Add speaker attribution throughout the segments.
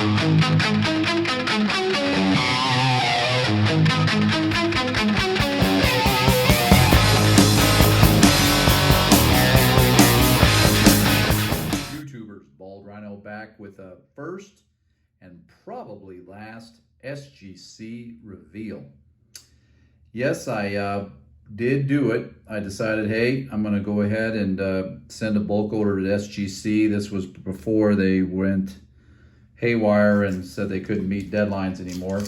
Speaker 1: YouTubers, Bald Rhino back with a first and probably last SGC reveal. Yes, I did do it. I decided, hey, I'm going to go ahead and send a bulk order to SGC. This was before they went haywire and said they couldn't meet deadlines anymore.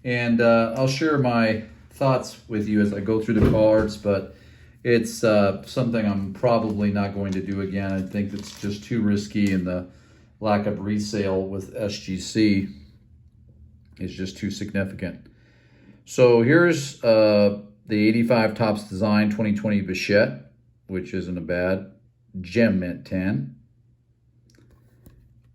Speaker 1: And I'll share my thoughts with you as I go through the cards, but it's something I'm probably not going to do again. I think it's just too risky, and the lack of resale with SGC is just too significant. So here's the 85 Topps Design 2020 Bichette, which isn't a bad gem mint 10.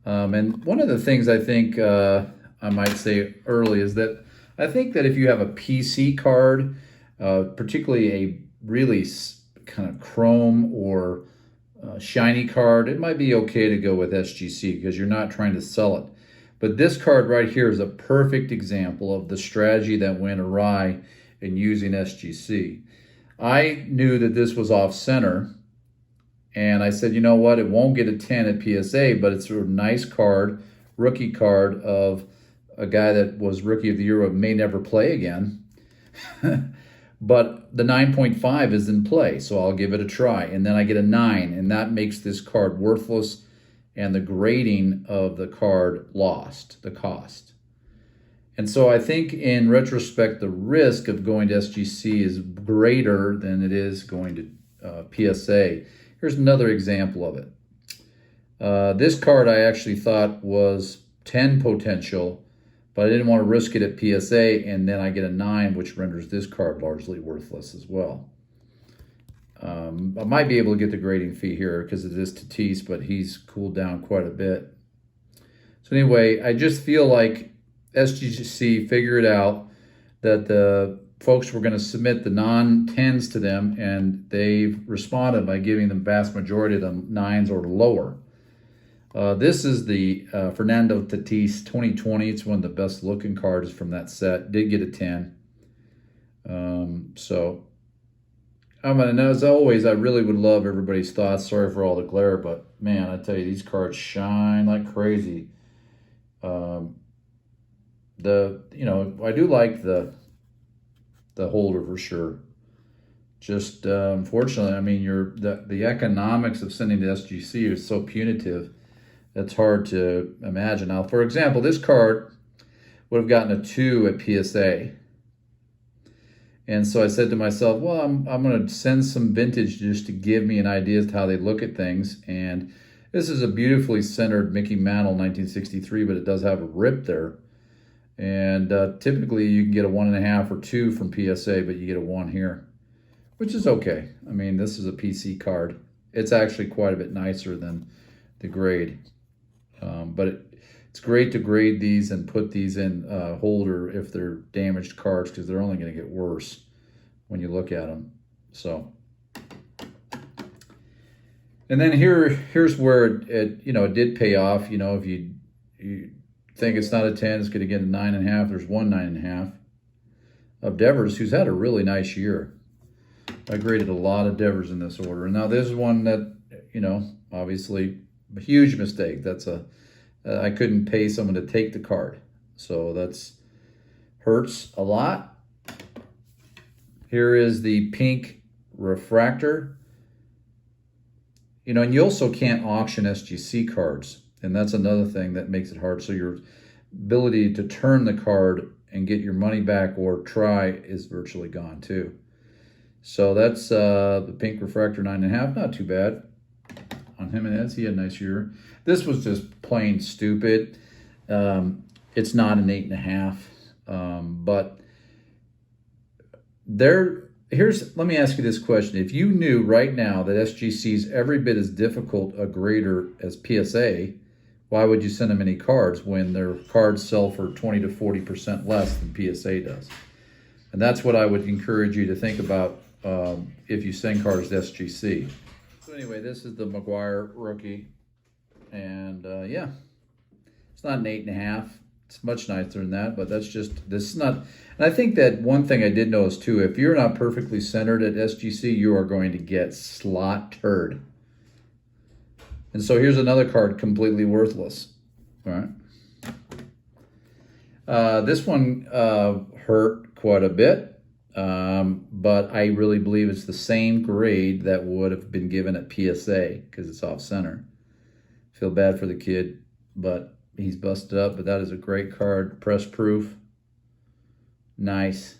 Speaker 1: And one of the things I think I might say early is that I think that if you have a PC card, particularly a really kind of chrome or shiny card, it might be okay to go with SGC because you're not trying to sell it. But this card right here is a perfect example of the strategy that went awry in using SGC. I knew that this was off center, and I said, you know what, it won't get a 10 at PSA, but it's a nice card, rookie card of a guy that was Rookie of the Year but may never play again. But the 9.5 is in play, so I'll give it a try. And then I get a 9, and that makes this card worthless, and the grading of the card lost, the cost. And so I think in retrospect, the risk of going to SGC is greater than it is going to PSA. Here's another example of it. This card I actually thought was 10 potential, but I didn't want to risk it at PSA, and then I get a 9, which renders this card largely worthless as well. I might be able to get the grading fee here because it is Tatis, but he's cooled down quite a bit. So anyway, I just feel like SGC figured out that the folks were going to submit the non-10s to them, and they've responded by giving them vast majority of them 9s or lower. This is the Fernando Tatis 2020. It's one of the best looking cards from that set. Did get a 10. So and as always, I really would love everybody's thoughts. Sorry for all the glare, but man, I tell you, these cards shine like crazy. I do like the holder for sure. Just unfortunately, I mean, the economics of sending to SGC is so punitive. That's hard to imagine. Now, for example, this card would have gotten a 2 at PSA. And so I said to myself, well, I'm going to send some vintage just to give me an idea as to how they look at things. And this is a beautifully centered Mickey Mantle 1963, but it does have a rip there. And typically you can get a 1.5 or 2 from PSA, but you get a 1 here, which is okay. I mean, this is a PC card. It's actually quite a bit nicer than the grade. But it's great to grade these and put these in holder if they're damaged cards, because they're only going to get worse when you look at them. So, and then here's where it did pay off. You know, if you think it's not a 10, it's going to get a 9.5. There's one 9.5 of Devers, who's had a really nice year. I graded a lot of Devers in this order. Now this is one that, obviously a huge mistake. That's I couldn't pay someone to take the card. So that's hurts a lot. Here is the pink refractor. And you also can't auction SGC cards. And that's another thing that makes it hard. So your ability to turn the card and get your money back or try is virtually gone too. So that's the pink refractor 9.5. Not too bad on Jimenez. He had a nice year. This was just plain stupid. It's not an 8.5. But let me ask you this question. If you knew right now that SGC is every bit as difficult a grader as PSA, why would you send them any cards when their cards sell for 20 to 40% less than PSA does? And that's what I would encourage you to think about if you send cards to SGC. So anyway, this is the McGuire rookie. And yeah, It's not an 8.5. It's much nicer than that, but that's just, this is not, and I think that one thing I did notice too, if you're not perfectly centered at SGC, you are going to get slotted. And so here's another card completely worthless. All right. This one hurt quite a bit, but I really believe it's the same grade that would have been given at PSA because it's off center. Feel bad for the kid, but he's busted up. But that is a great card, press proof. Nice.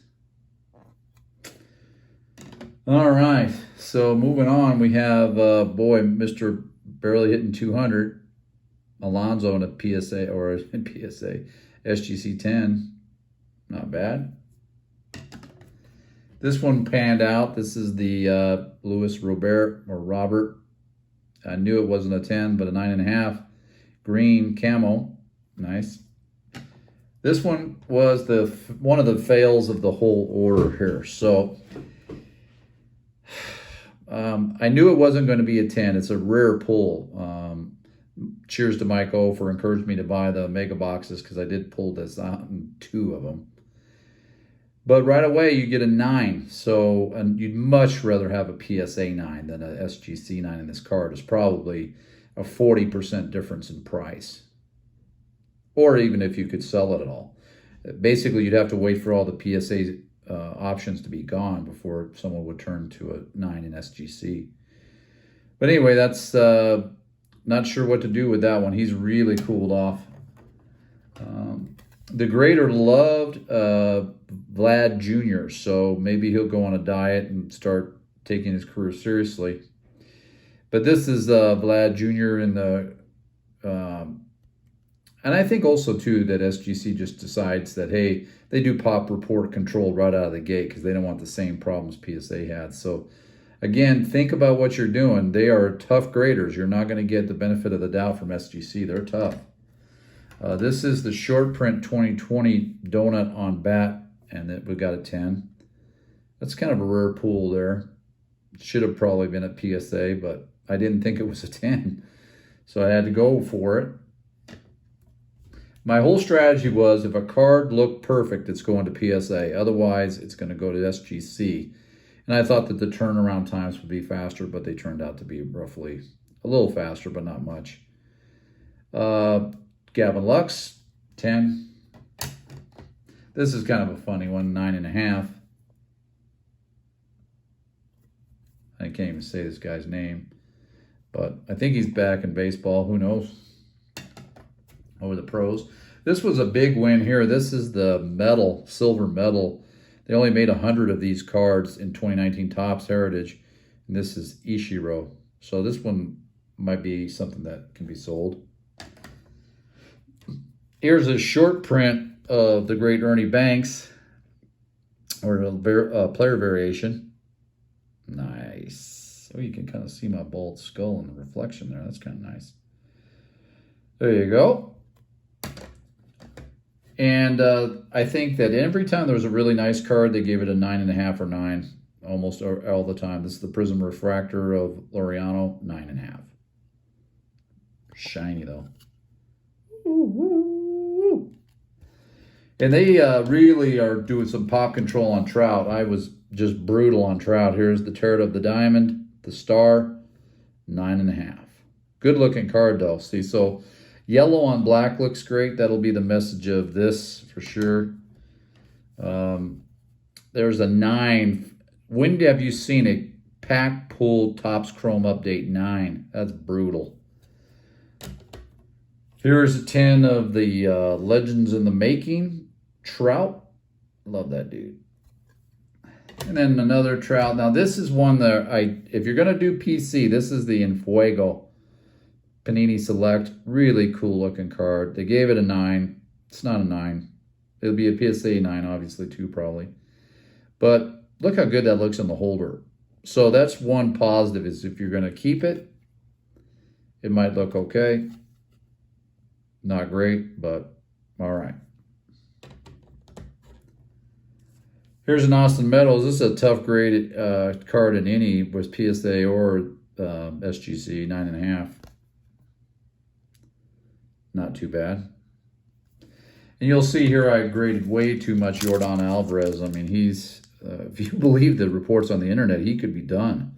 Speaker 1: All right, so moving on, we have boy, Mr. Barely hitting 200, Alonso in a PSA or in PSA. SGC 10, not bad. This one panned out. This is the Luis Robert. I knew it wasn't a 10, but a 9.5. Green camo, nice. This one was one of the fails of the whole order here. So I knew it wasn't going to be a 10. It's a rare pull. Cheers to Mike O for encouraging me to buy the mega boxes because I did pull this out in 2 of them. But right away you get a 9. So, and you'd much rather have a PSA 9 than a SGC 9 in this card. It's probably a 40% difference in price. Or even if you could sell it at all. Basically, you'd have to wait for all the PSA options to be gone before someone would turn to a 9 in SGC. But anyway, that's not sure what to do with that one. He's really cooled off. The grader loved Vlad Jr., so maybe he'll go on a diet and start taking his career seriously. But this is Vlad Jr. in the... and I think also, too, that SGC just decides that, hey, they do pop report control right out of the gate because they don't want the same problems PSA had. So, again, think about what you're doing. They are tough graders. You're not going to get the benefit of the doubt from SGC. They're tough. This is the short print 2020 donut on bat, and we got a 10. That's kind of a rare pull there. Should have probably been a PSA, but I didn't think it was a 10. So I had to go for it. My whole strategy was if a card looked perfect, it's going to PSA. Otherwise, it's going to go to SGC. And I thought that the turnaround times would be faster, but they turned out to be roughly a little faster, but not much. Gavin Lux, 10. This is kind of a funny one, 9.5. I can't even say this guy's name, but I think he's back in baseball. Who knows? Over the pros. This was a big win here. This is the medal, silver medal. They only made 100 of these cards in 2019 Topps Heritage. And this is Ichiro. So this one might be something that can be sold. Here's a short print of the great Ernie Banks, or a player variation. Nice. Oh, you can kind of see my bald skull in the reflection there. That's kind of nice. There you go. And I think that every time there was a really nice card, they gave it a 9.5 or 9, almost all the time. This is the Prism Refractor of Laureano, 9.5. Shiny, though. Ooh. And they really are doing some pop control on Trout. I was just brutal on Trout. Here's the Turret of the Diamond, the Star, 9.5. Good looking card, though. See, so yellow on black looks great. That'll be the message of this for sure. There's a 9. When have you seen a pack pull Topps Chrome Update 9? That's brutal. Here's a 10 of the Legends in the Making Trout. Love that dude. And then another Trout. Now this is one that if you're gonna do PC, this is the Enfuego Panini Select. Really cool looking card. They gave it a 9. It's not a 9. It'll be a PSA 9, obviously, too, probably. But look how good that looks in the holder. So that's one positive, is if you're gonna keep it, it might look okay. Not great, but all right. Here's an Austin Meadows. This is a tough graded card in any with PSA or SGC, 9.5. Not too bad. And you'll see here I graded way too much Yordan Alvarez. I mean, he's, if you believe the reports on the internet, he could be done.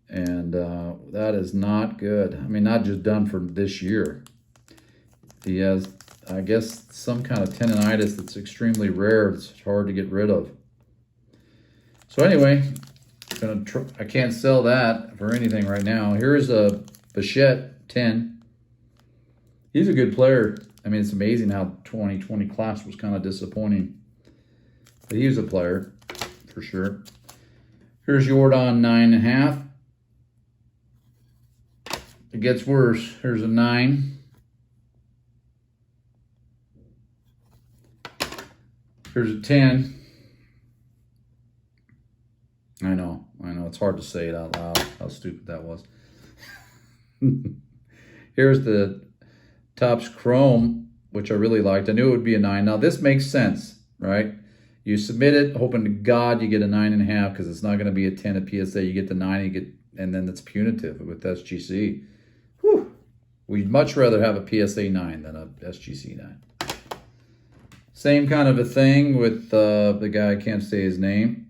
Speaker 1: And that is not good. I mean, not just done for this year. He has, I guess, some kind of tendonitis that's extremely rare. It's hard to get rid of. So anyway, I can't sell that for anything right now. Here's a Bichette 10. He's a good player. I mean, it's amazing how 2020 class was kind of disappointing. But he was a player, for sure. Here's Yordan 9.5. It gets worse. Here's a 9. Here's a 10. I know. It's hard to say it out loud, how stupid that was. Here's the Topps Chrome, which I really liked. I knew it would be a 9. Now, this makes sense, right? You submit it, hoping to God you get a 9.5, because it's not going to be a 10 at PSA. You get the 9, and then it's punitive with SGC. Whew. We'd much rather have a PSA 9 than a SGC 9. Same kind of a thing with the guy, I can't say his name.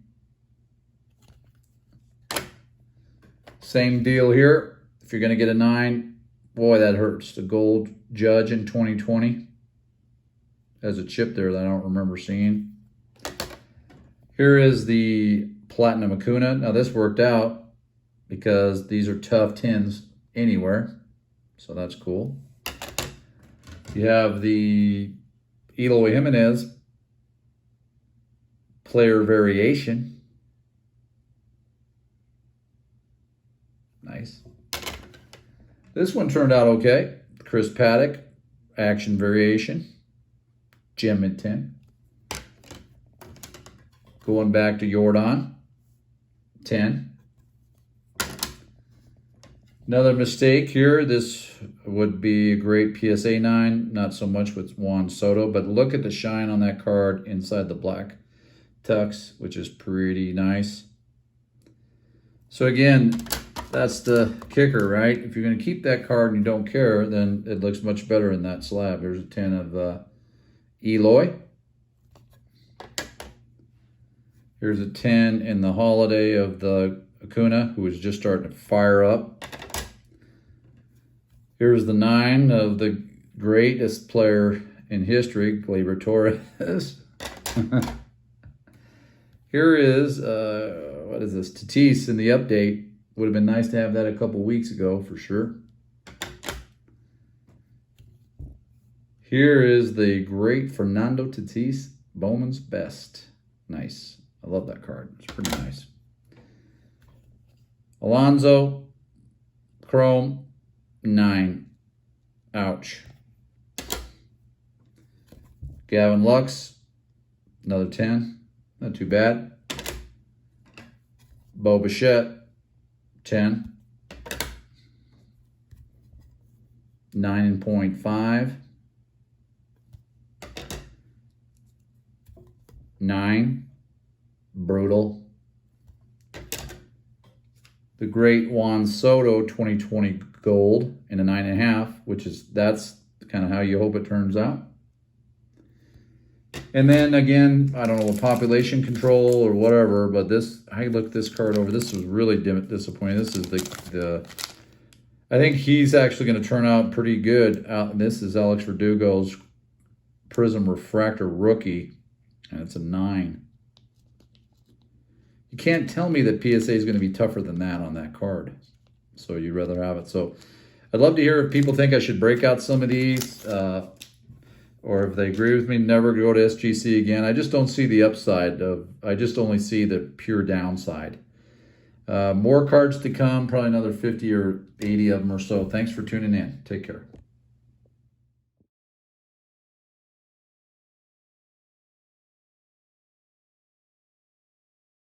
Speaker 1: Same deal here. If you're going to get a 9, boy, that hurts. The gold Judge in 2020 has a chip there that I don't remember seeing. Here is the Platinum Acuna. Now, this worked out because these are tough 10s anywhere, so that's cool. You have the Eloy Jimenez Player Variation. Nice. This one turned out okay. Chris Paddock, Action Variation, Gem at 10. Going back to Yordan, 10. Another mistake here. This would be a great PSA 9, not so much with Juan Soto, but look at the shine on that card inside the black tux, which is pretty nice. So again, that's the kicker, right? If you're going to keep that card and you don't care, then it looks much better in that slab. Here's a 10 of Eloy. Here's a 10 in the holiday of the Acuna, who is just starting to fire up. Here's the 9 of the greatest player in history, Gleyber Torres. Here is, what is this? Tatis in the update. Would have been nice to have that a couple weeks ago, for sure. Here is the great Fernando Tatis, Bowman's Best. Nice. I love that card. It's pretty nice. Alonso, Chrome, 9. Ouch. Gavin Lux, another 10. Not too bad. Bo Bichette, 10. 9.5. 9. Brutal. The great Juan Soto 2020 gold in a 9.5, that's kind of how you hope it turns out. And then again, I don't know, population control or whatever, but I looked this card over. This was really disappointing. This is I think he's actually going to turn out pretty good. This is Alex Verdugo's Prism Refractor Rookie, and it's a 9. You can't tell me that PSA is going to be tougher than that on that card. So you'd rather have it. So I'd love to hear if people think I should break out some of these, or if they agree with me, never go to SGC again. I just don't see the upside. I just only see the pure downside. More cards to come, probably another 50 or 80 of them or so. Thanks for tuning in. Take care.